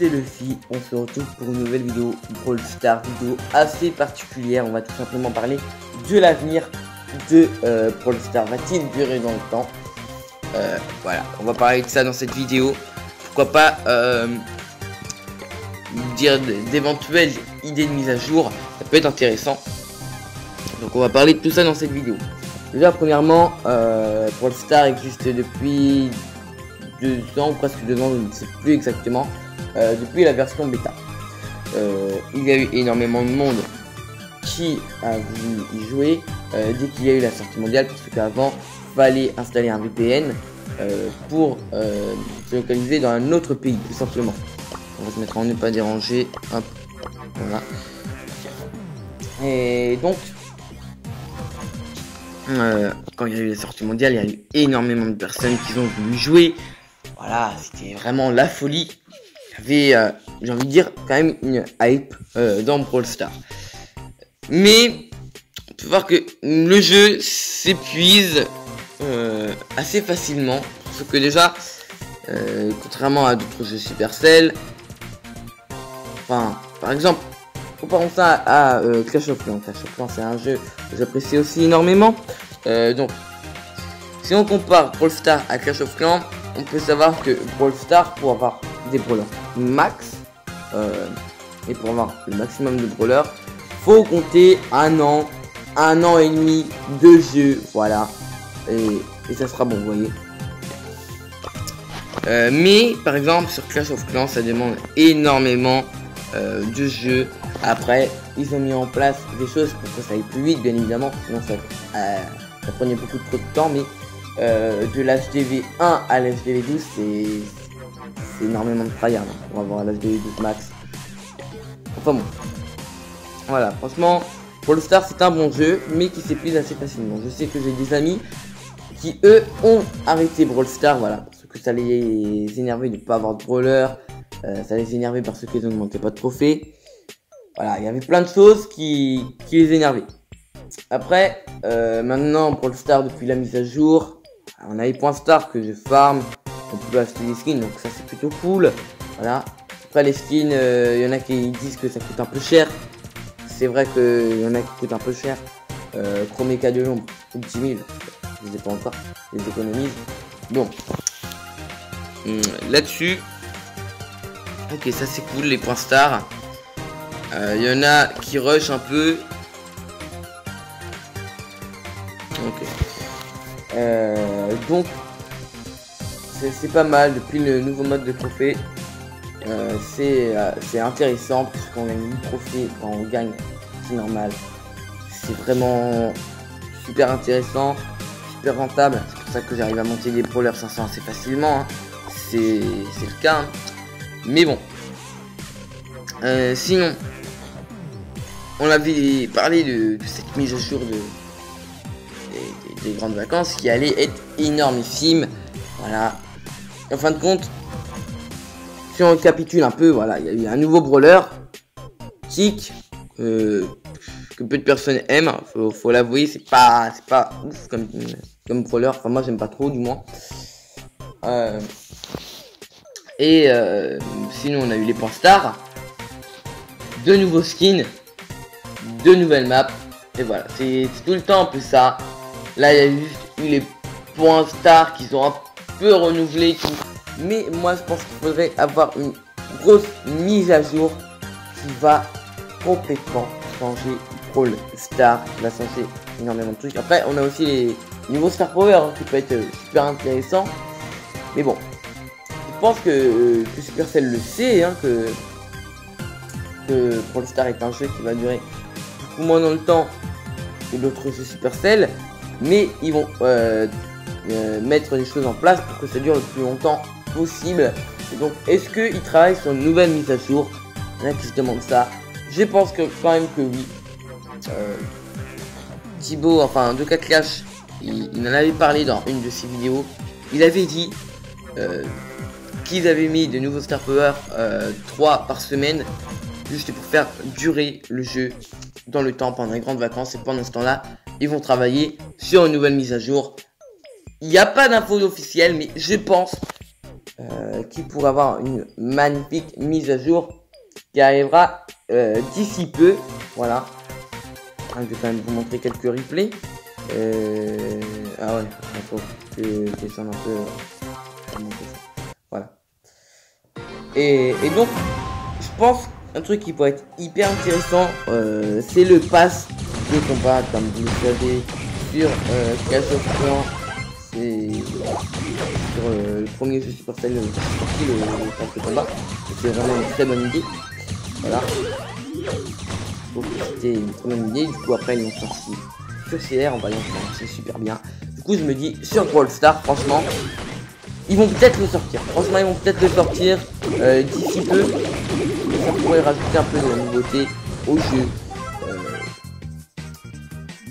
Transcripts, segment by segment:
c'est Luffy, on se retrouve pour une nouvelle vidéo Brawl Stars, vidéo assez particulière. On va tout simplement parler de l'avenir de Brawl Stars. Va-t-il durer dans le temps? Voilà, on va parler de ça dans cette vidéo. Pourquoi pas dire d'éventuelles idées de mise à jour, ça peut être intéressant. Donc on va parler de tout ça dans cette vidéo. Déjà premièrement, Brawl Stars existe depuis 2 ans, ou presque 2 ans, je ne sais plus exactement, depuis la version bêta. Il y a eu énormément de monde qui a voulu y jouer dès qu'il y a eu la sortie mondiale, parce qu'avant, fallait installer un VPN pour se localiser dans un autre pays, tout simplement. On va se mettre en ne pas déranger. Hop, voilà. Et donc, quand il y a eu la sortie mondiale, il y a eu énormément de personnes qui ont voulu jouer. Voilà, c'était vraiment la folie. Il y avait, j'ai envie de dire, quand même une hype dans Brawl Stars. Mais, on peut voir que le jeu s'épuise assez facilement. Parce que déjà, contrairement à d'autres jeux Supercell, enfin, par exemple, comparons ça à Clash of Clans. Clash of Clans, c'est un jeu que j'apprécie aussi énormément. Donc, si on compare Brawl Stars à Clash of Clans, on peut savoir que Brawl Stars, pour avoir des brawlers max, et pour avoir le maximum de brawlers, faut compter un an et demi de jeu, voilà, et ça sera bon, vous voyez. Mais par exemple sur Clash of Clans, ça demande énormément de jeu. Après, ils ont mis en place des choses pour que ça aille plus vite, bien évidemment, sinon ça prenait beaucoup trop de temps, mais de l'HDV 1 à l'HDV 12, c'est énormément de tryhard. On va voir l'HDV 12 max. Enfin bon. Voilà, franchement, Brawl Stars c'est un bon jeu, mais qui s'épuise assez facilement. Je sais que j'ai des amis qui, eux, ont arrêté Brawl Stars, voilà, parce que ça les énervait de ne pas avoir de brawler, ça les énervait parce qu'ils ne montaient pas de trophées. Voilà, il y avait plein de choses qui les énervaient. Après, maintenant, Brawl Stars, depuis la mise à jour, on a les points stars que je farm, on peut acheter des skins, donc ça c'est plutôt cool. Voilà. Après les skins, il y en a qui disent que ça coûte un peu cher. C'est vrai qu'il y en a qui coûtent un peu cher. Chroméca de l'ombre, coûte 10 000. Je les ai pas encore, je les économise. Bon. Là-dessus. Ok, ça c'est cool, les points stars. Il y en a qui rush un peu. Ok. Donc c'est pas mal depuis le nouveau mode de trophée. C'est intéressant parce qu'on gagne 8 trophées quand on gagne, c'est normal. C'est vraiment super intéressant, super rentable. C'est pour ça que j'arrive à monter des brawlers 500 assez facilement, hein. C'est le cas, hein. Mais bon, sinon on avait parlé de cette mise à jour des grandes vacances qui allait être énormissime. Voilà. En fin de compte, si on récapitule un peu, voilà, il y a eu un nouveau brawler, Tick, que peu de personnes aiment. Faut l'avouer, c'est pas ouf comme brawler. Enfin, moi j'aime pas trop, du moins. Sinon, on a eu les points stars, 2 nouveaux skins, 2 nouvelles maps. Et voilà, c'est tout le temps un peu ça. Là, il y a juste eu les points stars qui sont un peu renouvelés. Mais moi, je pense qu'il faudrait avoir une grosse mise à jour qui va complètement changer Brawl Stars, qui va changer énormément de trucs. Après, on a aussi les nouveaux Star Power, hein, qui peut être super intéressant. Mais bon, je pense que Supercell le sait, hein, que Brawl Stars est un jeu qui va durer beaucoup moins dans le temps que d'autres jeux Supercell. Mais ils vont mettre des choses en place pour que ça dure le plus longtemps possible. Et donc, est-ce qu'ils travaillent sur une nouvelle mise à jour? Il y en a qui se demandent ça. Je pense que quand même que oui. Thibaut, enfin 2K Clash, il en avait parlé dans une de ses vidéos. Il avait dit qu'ils avaient mis de nouveaux Star Power 3 par semaine, juste pour faire durer le jeu dans le temps pendant les grandes vacances. Et pendant ce temps-là, ils vont travailler sur une nouvelle mise à jour. Il n'y a pas d'infos officielles, mais je pense qui pourrait avoir une magnifique mise à jour qui arrivera d'ici peu. Voilà. Je vais quand même vous montrer quelques replays. Ah ouais, il faut que je descende un peu. Voilà. Et donc, je pense un truc qui pourrait être hyper intéressant, c'est le pass de combat, comme vous le savez, sur Clash of Clans. C'est sur le premier jeu Supercell sorti le pass de combat. C'est vraiment une très bonne idée. Voilà. Donc c'était une très bonne idée. Du coup après ils l'ont sorti sur CR en voyant que c'est super bien. Du coup je me dis sur Brawl Stars, franchement, ils vont peut-être le sortir. Franchement ils vont peut-être le sortir d'ici peu. Ça pourrait rajouter un peu de nouveauté au jeu.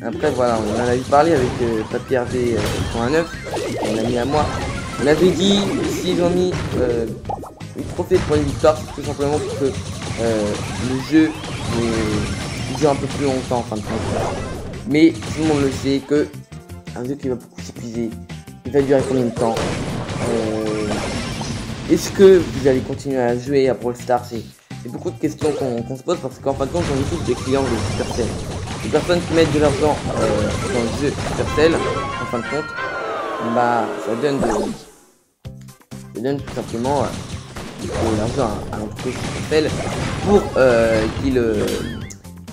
Après voilà, on en a eu parlé avec Papier RD 109, mon ami à moi. On avait dit s'ils ont mis une trophée pour une victoire, c'est tout simplement pour que le jeu dure un peu plus longtemps en fin de compte. Mais tout le monde le sait que un jeu qui va beaucoup s'épuiser, il va durer combien de temps? Est-ce que vous allez continuer à jouer à Brawl Stars? C'est beaucoup de questions qu'on se pose parce qu'en fin de compte on est tous des clients de Supercell. Les personnes qui mettent de l'argent dans le jeu Supercell, en fin de compte, bah ça donne tout simplement de l'argent à l'entreprise Supercell pour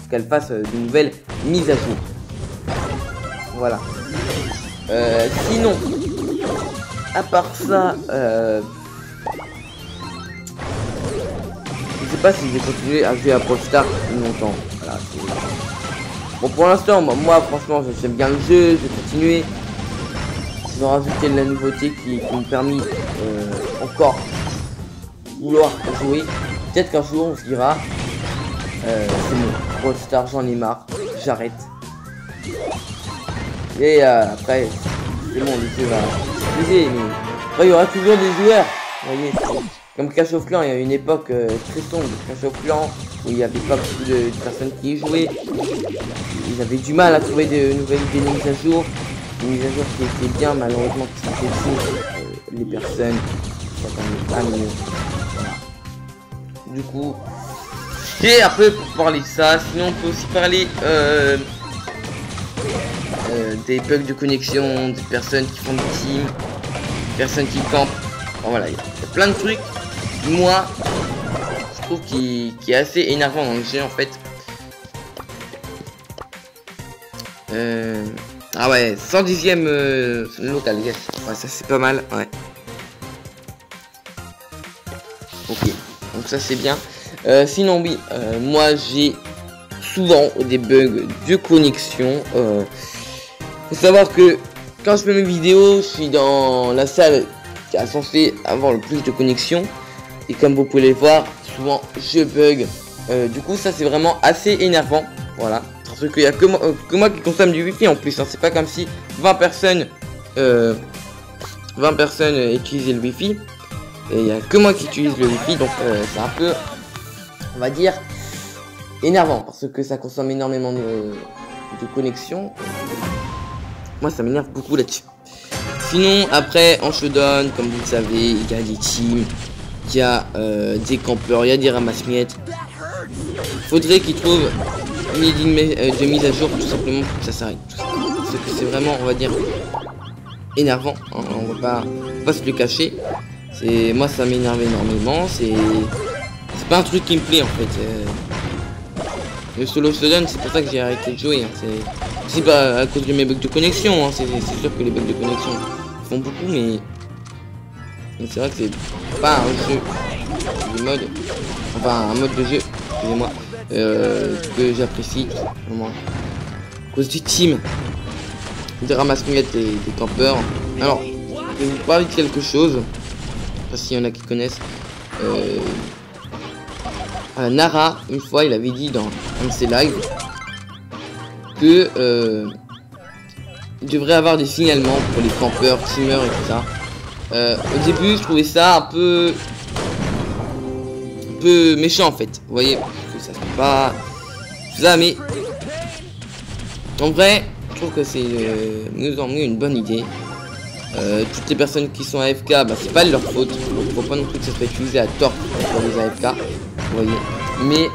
qu'elle fasse de nouvelles mises à jour. Voilà. Sinon, à part ça, je sais pas si je vais continuer à jouer à Brawl Stars longtemps. Voilà, bon, pour l'instant, moi franchement, j'aime bien le jeu, je vais continuer. Ils ont rajouté de la nouveauté qui m'ont permis encore vouloir jouer. Peut-être qu'un jour on se dira c'est bon, Brawl Stars, j'en ai marre, j'arrête. Et après, c'est bon, le jeu va s'épuiser, mais après il y aura toujours des joueurs. Vous voyez, comme Clash of Clans, il y a une époque très sombre de Clash of Clans où il n'y avait pas beaucoup de personnes qui y jouaient. Ils avaient du mal à trouver de nouvelles mises à jour. Des mises à jour qui étaient bien, malheureusement, qui étaient les personnes pas mieux. Voilà. Du coup, c'est un peu pour parler de ça. Sinon, on peut aussi parler des bugs de connexion, des personnes qui font des teams, des personnes qui campent. Enfin, voilà, il y a plein de trucs. Moi, je trouve qui est assez énervant dans le jeu en fait. Ah ouais, 110e local, yes. Ouais, ça c'est pas mal, ouais. Ok, donc ça c'est bien. Sinon oui, moi j'ai souvent des bugs de connexion. Faut savoir que quand je fais mes vidéos, je suis dans la salle qui est censée avoir le plus de connexion. Et comme vous pouvez le voir, souvent je bug. Du coup ça c'est vraiment assez énervant. Voilà. Parce qu'il n'y a que moi qui consomme du wifi en plus. Hein. C'est pas comme si 20 personnes utilisaient le wifi. Et il n'y a que moi qui utilise le wifi. Donc c'est un peu, on va dire, énervant. Parce que ça consomme énormément de connexion. Moi ça m'énerve beaucoup là-dessus. Sinon après en showdown, comme vous le savez, il y a des teams. Il y a des campeurs, il y a des ramasse-miettes. Faudrait qu'ils trouvent une idée de mise à jour tout simplement pour que ça s'arrête. Parce que c'est vraiment, on va dire, énervant. Hein, on va pas se le cacher. Moi ça m'énerve énormément. C'est pas un truc qui me plaît en fait. Le solo showdown, c'est pour ça que j'ai arrêté de jouer. Hein. C'est pas à cause de mes bugs de connexion. Hein. C'est sûr que les bugs de connexion font beaucoup, mais c'est vrai que c'est pas un jeu de mode, enfin un mode de jeu, excusez-moi, que j'apprécie vraiment à cause du team, des ramasse-miettes et des campeurs. Alors, je vais vous parler de quelque chose, je sais pas s'il y en a qui connaissent. Nara, une fois, il avait dit dans un de ses lives que il devrait avoir des signalements pour les campeurs, teamers et tout ça. Au début je trouvais ça un peu méchant en fait, vous voyez, parce que ça se fait pas ça, mais en vrai je trouve que c'est mieux en mieux une bonne idée. Toutes les personnes qui sont AFK, bah, c'est pas de leur faute. Donc faut pas non plus que ça soit utilisé à tort pour les AFK. Vous voyez.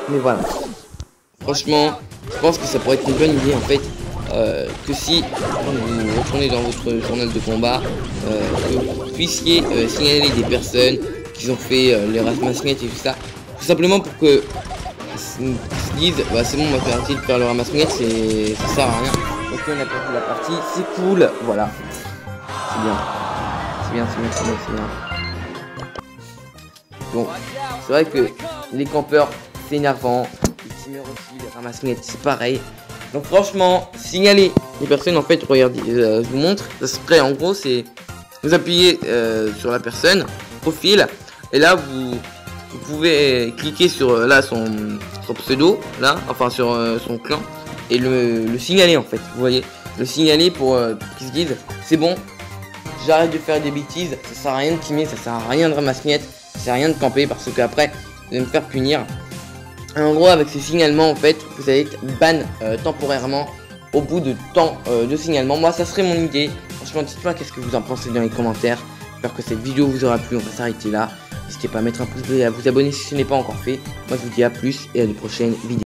Mais voilà. Franchement, je pense que ça pourrait être une bonne idée en fait. Que si vous retournez dans votre journal de combat, que vous puissiez signaler des personnes qui ont fait les ramasse-miettes et tout ça. Tout simplement pour que se disent bah c'est bon, on va faire arrêter de faire le ramasse-miettes, ça sert à rien. Ok, on a perdu la partie, c'est cool, voilà. C'est bien. C'est bien, c'est bien, c'est bien, c'est bien. Donc, c'est vrai que les campeurs, c'est énervant. Les teamers aussi, les ramasse-miettes, c'est pareil. Donc franchement, signaler les personnes, en fait, regardez, je vous montre. Ça serait, en gros, c'est vous appuyez sur la personne, profil, et là, vous pouvez cliquer sur là son pseudo, là, enfin sur son clan, et le signaler en fait, vous voyez, le signaler pour qu'ils se disent c'est bon, j'arrête de faire des bêtises, ça sert à rien de teamer, ça sert à rien de ramasse-miettes, ça sert à rien de camper parce que après vous allez me faire punir. Et en gros, avec ces signalements en fait, vous allez être ban temporairement au bout de temps de signalement. Moi, ça serait mon idée. Franchement, dites-moi qu'est-ce que vous en pensez dans les commentaires. J'espère que cette vidéo vous aura plu. On va s'arrêter là. N'hésitez pas à mettre un pouce bleu et à vous abonner si ce n'est pas encore fait. Moi, je vous dis à plus et à de prochaines vidéos.